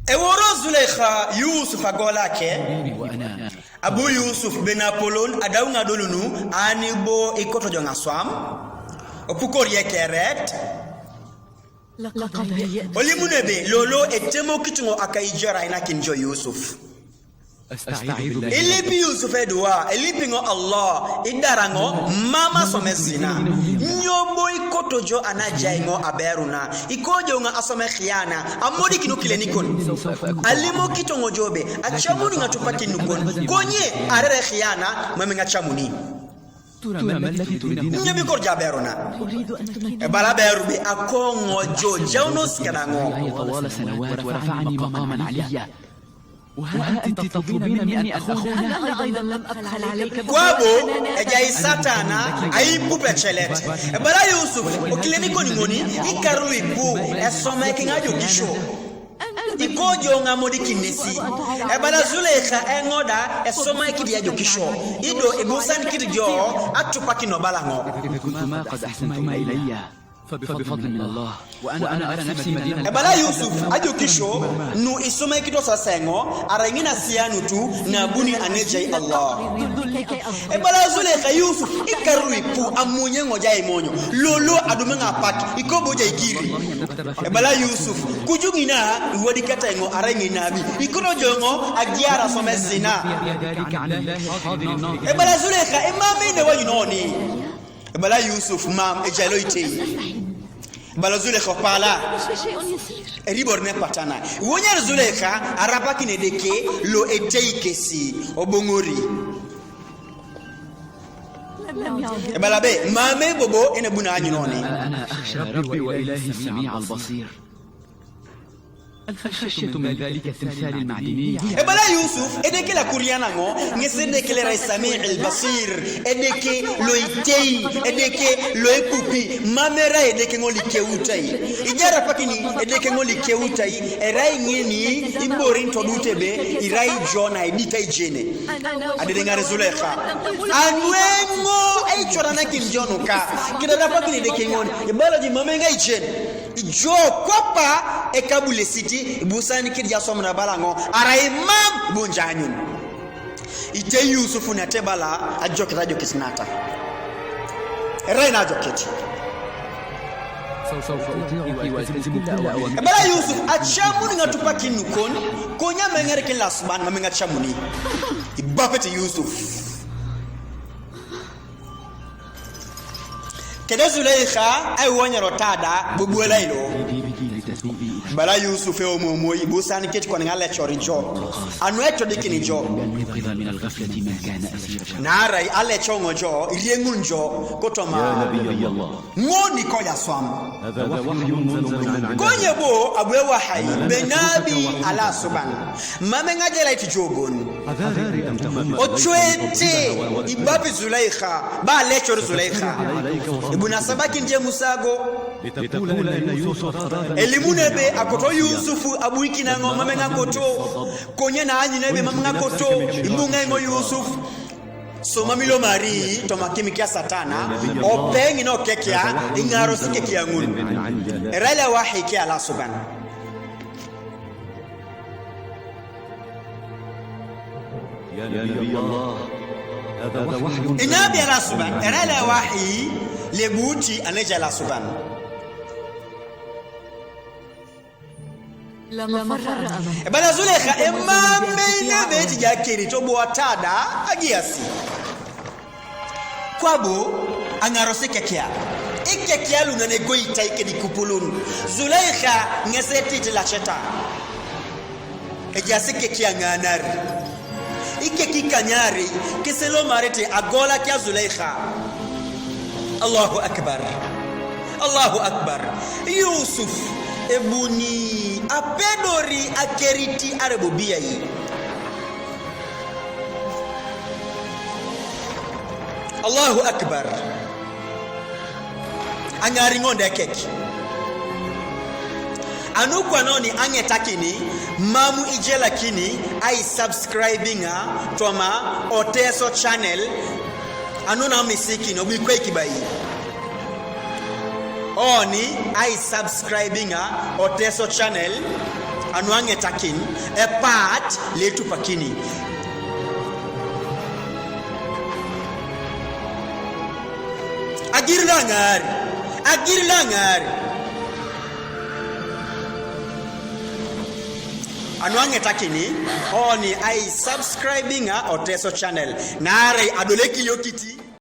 Eworo Zulaikha Yusuf agolake Abu Yusuf ben Apollon adaunga dolunu anibo ikoto jonga swam opukor yekeret olimunebe lolo etemo kitungo akaijara ina kinjo Yusuf Elipi Yusuf edwa elipingo Allah idarango mama somezina nyobo ikotojo anajaingo aberuna ikojo nga asome khiana amodi kinukile nikon alimo kitongo jobe achamuni ngatupaki nukon konye arere khiana mame ngachamuni nyabi korja beruna bala berube akongo jo jaunos kanango طوال سنوات ورفعني مقاما عليا وأنت تطلبين مني أن أخون أنا أيضا لم أبخل عليك kwabo ejai satana aibu pechelet bala Yusuf okleniko ngoni ikaru ibu esoma kingajo kisho ikojo ngamodi kinesi bala Zulaikha engoda esoma kidiajo kisho ido ebusan kidijo atupaki no balango كنتما قد أحسنتما إلي فبفضل من الله وأنا أرى نفسي مدينة bala Yusuf ajo kisho nu isoma kido sasengo arangina sianu tu na buni anejai Allah bala Zulaikha Yusuf ikaru ipu amunye ngoja imonyo lolo adumenga paki ikobo ja igiri bala Yusuf kujungina wadikata ngo arangina bi ikono jongo agiara somezina bala Zulaikha imame ne wayinoni bala Yusuf mam ejaloite bala Zulaikha pala eribor ne patana wonya Zulaikha arapaki ne deke lo eteikesi obongori bala be mame bobo ene buna anyinoni أنا أخشى ربي وإلهي السميع البصير خشيت من ذلك التمثال المعدني bala Yusuf edeke la kuriana ngo ngesende kele raisami al-basir edeke loitei edeke loekupi mamera edeke ngoli keutai ijara pakini edeke ngoli keutai erai ngini imbori ntodute be irai jona edita ijene adedenga Zulaikha anwengo aichora na kinjonuka kidada pakini edeke ngoni bala ji mamenga ijene ijo kopa ekabule city busani kidja somna balango araimam bunjanyun ite Yusuf na tebala ajokita jokisnata reina jokiti سوف أطيعك وألتزم كل أوامرك bala Yusuf achamuni ngatupaki nukon konya mengere kila suban mamenga chamuni ibapete Yusuf kede Zulaikha ay wonya rotada bubuela ilo bala Yusuf e omomo ibusani keti kwa ngale chorijo anweto dikini jo ينقذ من الغفلة من كان أسيرا narai ale chongo jo iliengunjo kotoma ngoni ko ya swam هذا وحي منزل من عند konye bo abwe wahai benabi ala suban mamenga jela itijobon حذاري أن تهم ochwete ibabi Zulaikha ba lechor Zulaikha ibuna sabaki nje musago لتقول أن يوسف قال elimunebe akoto Yusufu abuiki na ngoma menga koto konye na anyi nebe mamenga koto imunga ngo Yusuf so mamilo mari to makimi kia satana opengi no kekia ingaro sikekia ngunu erala wahi kia ala suban يا نبي الله هذا وحي inabi ala suban erala wahi lebuti aneja ala suban لما مر أمامي bala Zulaikha emame nebe tijakiri to boatada agiasi kwabo angarose kekia ikekia luna negoita ikedi kupulun Zulaikha ngeseti la cheta ejase kekia nganari ikeki kanyari kiselo marete agola kia Zulaikha Allahu akbar Allahu akbar Yusuf ebuni apedori akeriti arebobia yi Allahu akbar angari ngonde keki anukwa noni angetakini mamu ijela kini ai subscribinga toma Oteso channel anuna misiki no bikwe kibai oni ai subscribinga Oteso channel anuange takin e part letu pakini agir langar anuange takini oni ai subscribing a Oteso channel nare adoleki yokiti